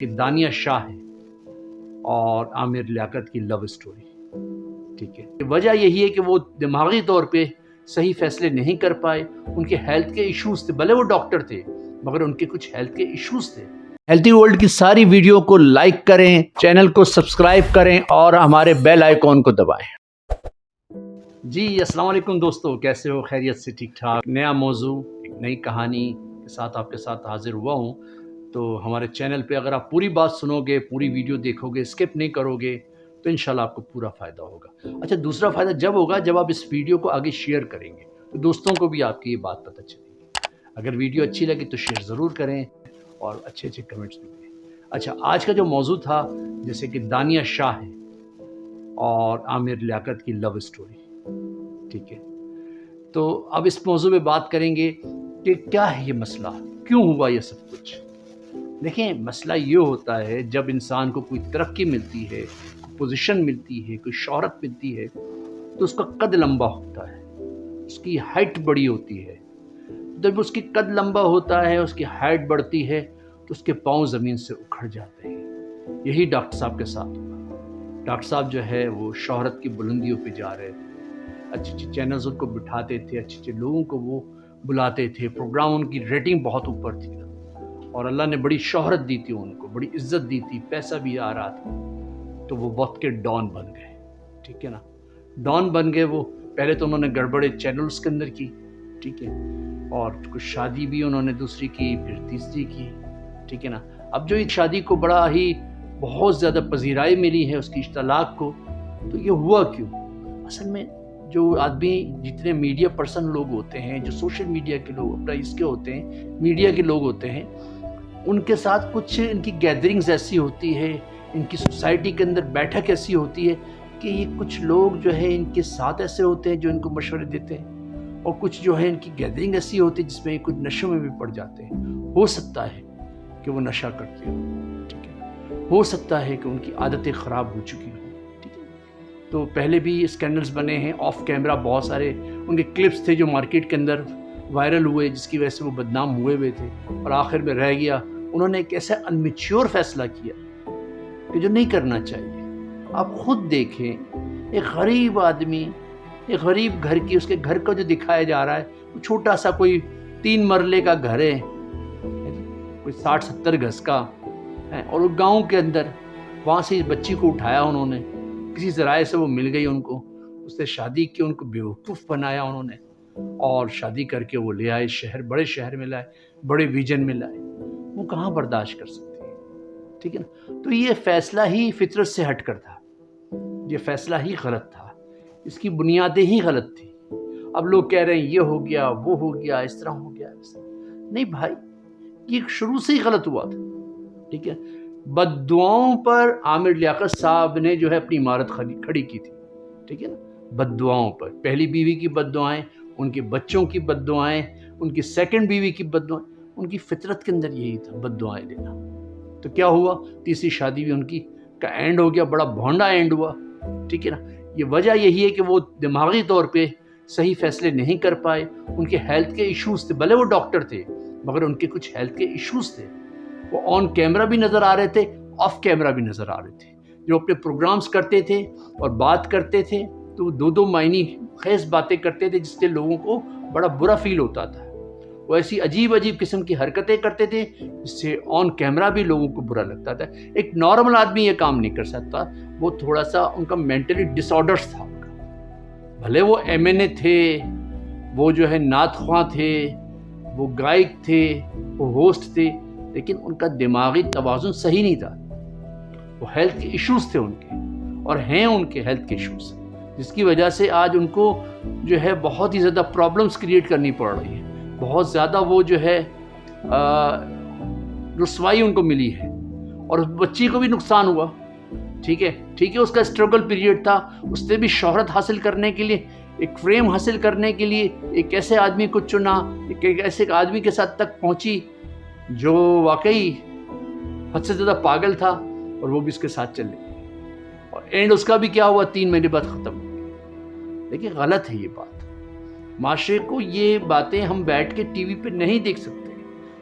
کہ دانیہ شاہ ہے اور عامر لیاقت کی لو اسٹوری. ٹھیک ہے، وجہ یہی ہے کہ وہ دماغی طور پہ صحیح فیصلے نہیں کر پائے. ان کے ہیلتھ کے ایشوز تھے، بھلے وہ ڈاکٹر تھے مگر ان کے کچھ ہیلتھ کے ایشوز تھے. ہیلتھی ورلڈ کی ساری ویڈیو کو لائک کریں، چینل کو سبسکرائب کریں اور ہمارے بیل آئیکن کو دبائیں. جی السلام علیکم دوستو، کیسے ہو؟ خیریت سے؟ ٹھیک ٹھاک. نیا موضوع، ایک نئی کہانی کے ساتھ آپ کے ساتھ حاضر ہوا ہوں. تو ہمارے چینل پہ اگر آپ پوری بات سنو گے، پوری ویڈیو دیکھو گے، اسکپ نہیں کرو گے تو انشاءاللہ آپ کو پورا فائدہ ہوگا. اچھا، دوسرا فائدہ جب ہوگا جب آپ اس ویڈیو کو آگے شیئر کریں گے تو دوستوں کو بھی آپ کی یہ بات پتہ چلے گی. اگر ویڈیو اچھی لگی تو شیئر ضرور کریں اور اچھے اچھے کمنٹس بھی دیں. اچھا، آج کا جو موضوع تھا جیسے کہ دانیہ شاہ ہے اور عامر لیاقت کی لو اسٹوری. ٹھیک ہے، تو اب اس موضوع پہ بات کریں گے کہ کیا ہے یہ مسئلہ، کیوں ہوا یہ سب کچھ. دیکھیں، مسئلہ یہ ہوتا ہے جب انسان کو کوئی ترقی ملتی ہے، کوئی پوزیشن ملتی ہے، کوئی شہرت ملتی ہے تو اس کا قد لمبا ہوتا ہے، اس کی ہائٹ بڑی ہوتی ہے. جب اس کی قد لمبا ہوتا ہے، اس کی ہائٹ بڑھتی ہے تو اس کے پاؤں زمین سے اکھڑ جاتے ہیں. یہی ڈاکٹر صاحب کے ساتھ ہوا. ڈاکٹر صاحب جو ہے وہ شہرت کی بلندیوں پہ جا رہے تھے، اچھے اچھے چینلز ان کو بٹھاتے تھے، اچھے اچھے لوگوں کو وہ بلاتے تھے، پروگرام ان کی ریٹنگ بہت اوپر تھی اور اللہ نے بڑی شہرت دی تھی ان کو، بڑی عزت دی تھی، پیسہ بھی آ رہا تھا. تو وہ وقت کے ڈان بن گئے. ٹھیک ہے نا، ڈان بن گئے. وہ پہلے تو انہوں نے گڑبڑے چینلز کے اندر کی، ٹھیک ہے، اور کچھ شادی بھی انہوں نے دوسری کی، پھر تیسری کی. ٹھیک ہے نا. اب جو اس شادی کو بڑا ہی بہت زیادہ پذیرائی ملی ہے اس کی طلاق کو، تو یہ ہوا کیوں؟ اصل میں جو آدمی، جتنے میڈیا پرسن لوگ ہوتے ہیں، جو سوشل میڈیا کے لوگ اپنا اس کے ہوتے ہیں، میڈیا کے لوگ ہوتے ہیں، ان کے ساتھ کچھ ان کی گیدرنگز ایسی ہوتی ہے، ان کی سوسائٹی کے اندر بیٹھک ایسی ہوتی ہے کہ یہ کچھ لوگ جو ہے ان کے ساتھ ایسے ہوتے ہیں جو ان کو مشورے دیتے ہیں، اور کچھ جو ہے ان کی گیدرنگ ایسی ہوتی ہے جس میں کچھ نشوں میں بھی پڑ جاتے ہیں. ہو سکتا ہے کہ وہ نشہ کرتے ہوں، ٹھیک ہے، ہو سکتا ہے کہ ان کی عادتیں خراب ہو چکی ہوں. تو پہلے بھی اسکینڈلز بنے ہیں آف کیمرہ، بہت سارے ان کے کلپس تھے جو مارکیٹ کے اندر وائرل ہوئے، جس کی وجہ سے وہ بدنام ہوئے تھے اور آخر میں رہ گیا. انہوں نے ایک ایسا انمیچیور فیصلہ کیا کہ جو نہیں کرنا چاہیے. آپ خود دیکھیں، ایک غریب آدمی، ایک غریب گھر کی، اس کے گھر کا جو دکھایا جا رہا ہے، چھوٹا سا کوئی 3 مرلے کا گھر ہے، کوئی 60-70 گز کا ہے، اور وہ گاؤں کے اندر. وہاں سے اس بچی کو اٹھایا انہوں نے، کسی ذرائع سے وہ مل گئی ان کو، اس سے شادی کی، ان کو بیوقوف بنایا انہوں نے، اور شادی کر کے وہ لے آئے شہر، بڑے شہر میں لائے، بڑے ویژن میں لائے. وہ کہاں برداشت کر سکتی ہے؟ ٹھیک ہے نا. تو یہ فیصلہ ہی فطرت سے ہٹ کر تھا، یہ فیصلہ ہی غلط تھا، اس کی بنیادیں ہی غلط تھی. اب لوگ کہہ رہے ہیں یہ ہو گیا، وہ ہو گیا، اس طرح ہو گیا. نہیں بھائی، یہ شروع سے ہی غلط ہوا تھا. ٹھیک ہے. بد دعاؤں پر عامر لیاقت صاحب نے جو ہے اپنی عمارت کھڑی کی تھی. ٹھیک ہے نا. بد دعاؤں پر، پہلی بیوی کی بد دعائیں، ان کے بچوں کی بد دعائیں، ان کی سیکنڈ بیوی کی بد دعائیں، ان کی فطرت کے اندر یہی تھا، بد دعائیں دینا. تو کیا ہوا؟ تیسری شادی بھی ان کی کا اینڈ ہو گیا، بڑا بھونڈا اینڈ ہوا. ٹھیک ہے نا. یہ وجہ یہی ہے کہ وہ دماغی طور پہ صحیح فیصلے نہیں کر پائے. ان کے ہیلتھ کے ایشوز تھے، بھلے وہ ڈاکٹر تھے مگر ان کے کچھ ہیلتھ کے ایشوز تھے. وہ آن کیمرہ بھی نظر آ رہے تھے، آف کیمرہ بھی نظر آ رہے تھے. جو اپنے پروگرامز کرتے تھے اور بات کرتے تھے تو وہ دو معنی خیز باتیں کرتے تھے، جس سے لوگوں کو بڑا برا فیل ہوتا تھا. وہ ایسی عجیب قسم کی حرکتیں کرتے تھے جس سے آن کیمرہ بھی لوگوں کو برا لگتا تھا. ایک نارمل آدمی یہ کام نہیں کر سکتا. وہ تھوڑا سا ان کا مینٹلی ڈس آرڈرز تھا ان کا. بھلے وہ MNA تھے، وہ جو ہے نعت خواں تھے، وہ گائک تھے، وہ ہوسٹ تھے، لیکن ان کا دماغی توازن صحیح نہیں تھا. وہ ہیلتھ کے ایشوز تھے ان کے، اور ہیں ان کے ہیلتھ کے ایشوز، جس کی وجہ سے آج ان کو جو ہے بہت ہی زیادہ پرابلمز کریٹ کرنی پڑ رہی ہے. بہت زیادہ وہ جو ہے رسوائی ان کو ملی ہے، اور اس بچی کو بھی نقصان ہوا. ٹھیک ہے، اس کا اسٹرگل پیریڈ تھا. اس نے بھی شہرت حاصل کرنے کے لیے، ایک فریم حاصل کرنے کے لیے ایک ایسے آدمی کو چنا، ایک ایسے آدمی کے ساتھ تک پہنچی جو واقعی حد سے زیادہ پاگل تھا، اور وہ بھی اس کے ساتھ چل رہی. اور اینڈ اس کا بھی کیا ہوا؟ 3 مہینے بعد ختم ہو گیا. دیکھیں، غلط ہے یہ بات. معاشرے کو یہ باتیں ہم بیٹھ کے ٹی وی پہ نہیں دیکھ سکتے.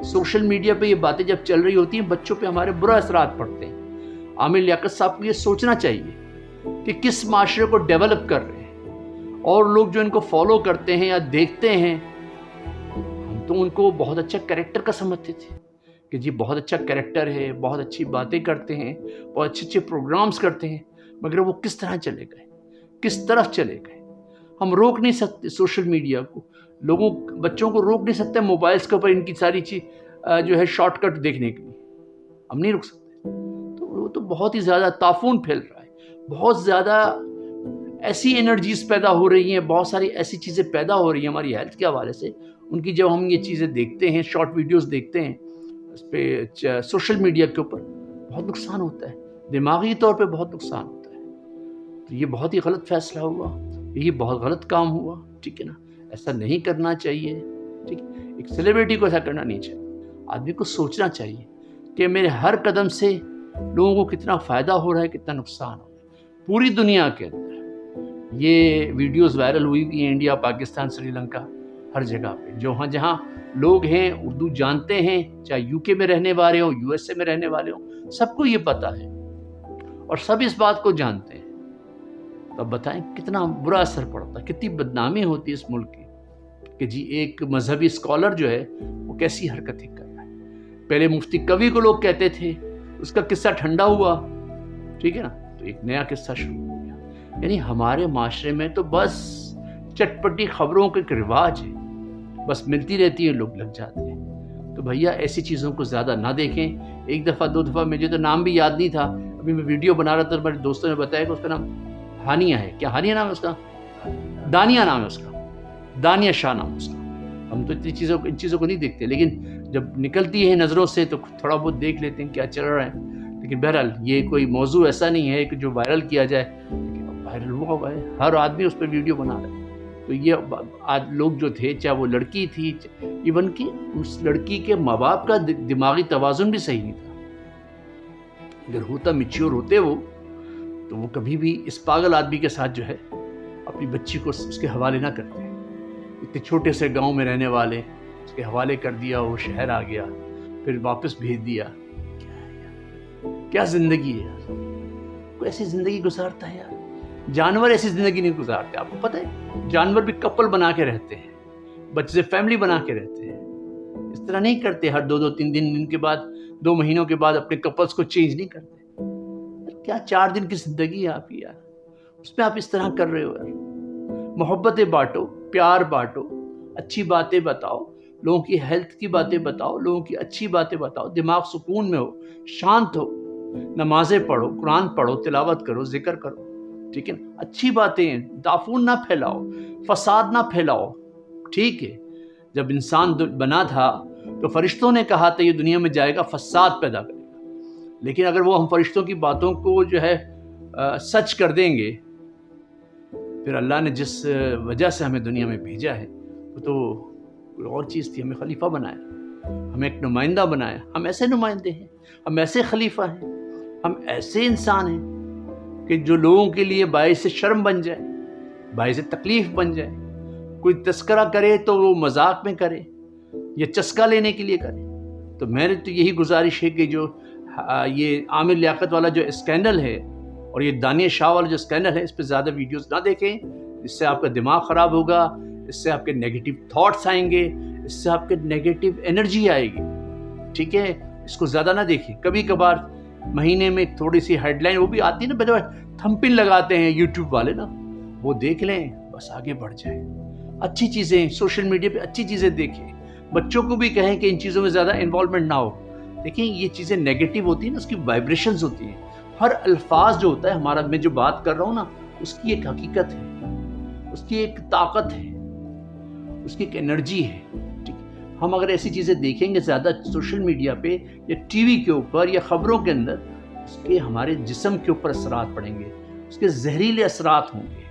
सोशल मीडिया पे ये बातें जब चल रही होती हैं, बच्चों पे हमारे बुरा असरात पड़ते हैं। आमिर लियाकत साहब को ये सोचना चाहिए कि किस माशरे को डेवलप कर रहे हैं, और लोग जो इनको फॉलो करते हैं या देखते हैं, हम तो उनको बहुत अच्छा कैरेक्टर का समझते थे कि जी बहुत अच्छा कैरेक्टर है, बहुत अच्छी बातें करते हैं, बहुत अच्छे अच्छे प्रोग्राम्स करते हैं, मगर वो किस तरह चले गए, किस तरफ चले गए। हम रोक नहीं सकते सोशल मीडिया को, बच्चों को रोक नहीं सकते मोबाइल्स के ऊपर इनकी सारी चीज जो है शॉर्टकट देखने के लिए, हम नहीं रोक सकते। तो वो तो बहुत ही ज़्यादा ताफून फैल रहा है, बहुत ज़्यादा ऐसी एनर्जीज पैदा हो रही हैं, बहुत सारी ऐसी चीज़ें पैदा हो रही हैं हमारी हेल्थ के हवाले से, उनकी जब हम ये चीज़ें देखते हैं, शॉर्ट वीडियोस देखते हैं उस पर सोशल मीडिया के ऊपर, बहुत नुकसान होता है, दिमागी तौर पे बहुत नुकसान होता है। तो ये बहुत ही गलत फैसला हुआ, ये बहुत गलत काम हुआ, ठीक है ना, ऐसा नहीं करना चाहिए, ठीक है। एक सेलिब्रिटी को ऐसा करना नहीं चाहिए। आदमी को सोचना चाहिए कि मेरे हर कदम से लोगों को कितना फ़ायदा हो रहा है, कितना नुकसान हो रहा है। पूरी दुनिया के अंदर ये वीडियोस वायरल हुई हैं, इंडिया, पाकिस्तान, श्रीलंका, हर जगह पे, जहाँ लोग हैं उर्दू जानते हैं, चाहे यूके में रहने वाले हों, यूएसए में रहने वाले हों, सबको ये पता है और सब इस बात को जानते हैं। तो अब बताएं कितना बुरा असर पड़ता है, कितनी बदनामी होती है इस मुल्क की कि जी एक मजहबी स्कॉलर जो है वो कैसी हरकतें कर रहा है। पहले मुफ्ती कवि को लोग कहते थे, उसका किस्सा ठंडा हुआ, ठीक है ना, तो एक नया किस्सा शुरू हो गया। यानी हमारे माशरे में तो बस चटपटी खबरों का एक रिवाज है, बस मिलती रहती है, लोग लग जाते हैं। तो भैया ऐसी चीज़ों को ज़्यादा ना देखें। एक दफ़ा दो दफ़ा, मुझे तो नाम भी याद नहीं था, अभी मैं वीडियो बना रहा था, मेरे दोस्तों ने बताया कि उसका नाम हानिया है, क्या हानिया नाम है उसका, दानिया नाम है उसका, दानिया शाह नाम है उसका। हम तो इन चीज़ों को नहीं देखते, लेकिन जब निकलती है नज़रों से तो थोड़ा बहुत देख लेते हैं क्या चल रहा है। लेकिन बहरहाल ये कोई मौजू ऐसा नहीं है कि जो वायरल किया जाए, लेकिन वायरल हुआ है, हर आदमी उस पर वीडियो बना रहा है। तो ये आज लोग जो थे, चाहे वो लड़की थी, इवन कि उस लड़की के माँ बाप का दिमागी तवाज़ुन भी सही नहीं था। अगर होता, मैच्योर होते वो, तो वो कभी भी इस पागल आदमी के साथ जो है अपनी बच्ची को उसके हवाले ना करते। इतने छोटे से गांव में रहने वाले, उसके हवाले कर दिया, वो शहर आ गया, फिर वापस भेज दिया। क्या ज़िंदगी है यार, कोई ऐसी ज़िंदगी गुजारता है यार? जानवर ऐसी ज़िंदगी नहीं गुजारते, आपको पता है, जानवर भी कपल बना के रहते हैं, बच्चे से फैमिली बना के रहते हैं। इस तरह नहीं करते, हर दो तीन दिन के बाद, 2 महीनों के बाद अपने कपल्स को चेंज नहीं करते। क्या 4 दिन की ज़िंदगी है आपकी यार, उसमें आप इस तरह कर रहे हो यार। मोहब्बतें बांटो, प्यार बांटो, अच्छी बातें बताओ, लोगों की हेल्थ की बातें बताओ, लोगों की अच्छी बातें बताओ, दिमाग सुकून में हो, शांत हो, नमाजें पढ़ो, कुरान पढ़ो, तिलावत करो, जिक्र करो, ठीक है ना, अच्छी बातें, दाफून ना फैलाओ, फसाद ना फैलाओ, ठीक है। जब इंसान बना था तो फरिश्तों ने कहा था ये दुनिया में जाएगा, फसाद पैदा करेगा। लेकिन अगर वो हम फरिश्तों की बातों को जो है सच कर देंगे, फिर अल्लाह ने जिस वजह से हमें दुनिया में भेजा है वो तो कोई और चीज़ थी। हमें खलीफा बनाया, हमें एक नुमाइंदा बनाया। हम ऐसे नुमाइंदे हैं, हम ऐसे खलीफा हैं, हम ऐसे इंसान हैं कि जो लोगों के लिए बाइस शर्म बन जाए, बाइस तकलीफ बन जाए। कोई तस्करा करे तो वो मजाक में करे या चस्का लेने के लिए करे। तो मेरी तो यही गुजारिश है कि जो ये आमिर लियाकत वाला जो स्कैंडल है और ये दानिया शाह वाला जो स्कैंडल है, इस पर ज़्यादा वीडियोस ना देखें। इससे आपका दिमाग ख़राब होगा, इससे आपके नेगेटिव थॉट्स आएंगे, इससे आपके नेगेटिव एनर्जी आएगी, ठीक है। इसको ज़्यादा ना देखें। कभी कभार महीने में थोड़ी सी हेडलाइन वो भी आती है ना, थंबनेल लगाते हैं यूट्यूब वाले ना, वो देख लें, बस आगे बढ़ जाए। अच्छी चीज़ें सोशल मीडिया पे अच्छी चीज़ें देखें। बच्चों को भी कहें कि इन चीज़ों में ज़्यादा इन्वॉल्वमेंट ना हो। देखिए ये चीज़ें नेगेटिव होती है ना, उसकी वाइब्रेशंस होती हैं। हर अल्फाज जो होता है हमारा, मैं जो बात कर रहा हूँ ना, उसकी एक हकीकत है, उसकी एक ताकत है, उसकी एक एनर्जी है, ठीक है। हम अगर ऐसी चीज़ें देखेंगे ज़्यादा सोशल मीडिया पे या टीवी के ऊपर या ख़बरों के अंदर, उसके हमारे जिस्म के ऊपर असरात पड़ेंगे, उसके जहरीले असरात होंगे,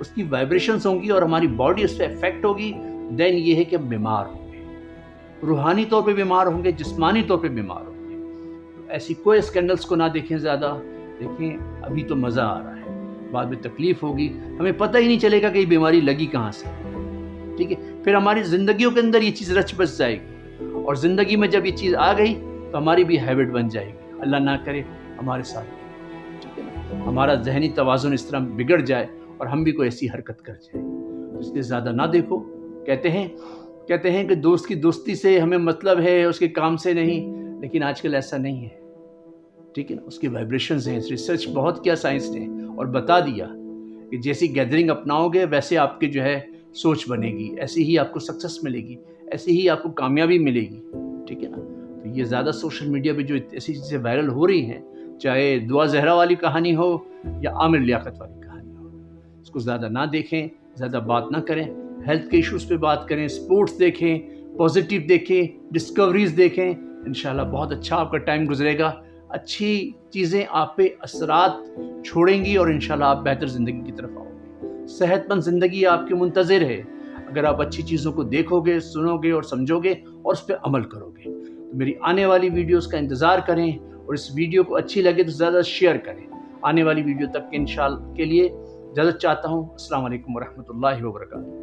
उसकी वाइब्रेशंस होंगी और हमारी बॉडी उस पर इफेक्ट होगी। देन ये है कि हम बीमार होंगे, रूहानी तौर पे बीमार होंगे, जिस्मानी तौर पे बीमार होंगे। तो ऐसी कोई स्कैंडल्स को ना देखें ज़्यादा। देखें अभी तो मज़ा आ रहा है, बाद में तकलीफ़ होगी, हमें पता ही नहीं चलेगा कि ये बीमारी लगी कहाँ से, ठीक है। फिर हमारी ज़िंदगियों के अंदर ये चीज़ रच बस जाएगी اور ज़िंदगी में जब ये चीज़ आ गई तो हमारी भी हैबिट बन जाएगी। अल्लाह ना करे हमारे साथ, ठीक है ना, हमारा जहनी तवाज़ुन इस तरह बिगड़ जाए और हम भी कोई ऐसी हरकत कर जाए। तो इसलिए ज़्यादा ना देखो। कहते हैं कि दोस्त की दोस्ती से हमें मतलब है, उसके काम से नहीं, लेकिन आजकल ऐसा नहीं है, ठीक है ना। उसकी वाइब्रेशंस हैं, रिसर्च बहुत किया साइंस ने और बता दिया कि जैसी गैदरिंग अपनाओगे वैसे आपकी जो है सोच बनेगी, ऐसी ही आपको सक्सेस मिलेगी, ऐसी ही आपको कामयाबी मिलेगी, ठीक है ना। तो ये ज़्यादा सोशल मीडिया पे जो ऐसी चीज़ें वायरल हो रही हैं, चाहे दुआ ज़हरा वाली कहानी हो या आमिर लियाकत वाली कहानी हो, इसको ज़्यादा ना देखें, ज़्यादा बात ना करें। हेल्थ के इश्यूज़ पे बात करें, स्पोर्ट्स देखें, पॉजिटिव देखें, डिस्कवरीज़ देखें। इंशाल्लाह बहुत अच्छा आपका टाइम गुजरेगा, अच्छी चीज़ें आप पे असरात छोड़ेंगी और इंशाल्लाह आप बेहतर ज़िंदगी की तरफ आओगे। सेहतमंद ज़िंदगी आपकी मुंतज़िर है अगर आप अच्छी चीज़ों को देखोगे, सुनोगे और समझोगे और उस पर अमल करोगे। तो मेरी आने वाली वीडियोज़ का इंतज़ार करें और इस वीडियो को अच्छी लगे तो ज़्यादा शेयर करें। आने वाली वीडियो तक के इंशाल्लाह के लिए इजाज़त चाहता हूँ। अस्सलाम वालेकुम वरहमतुल्लाहि वबरकातुहू।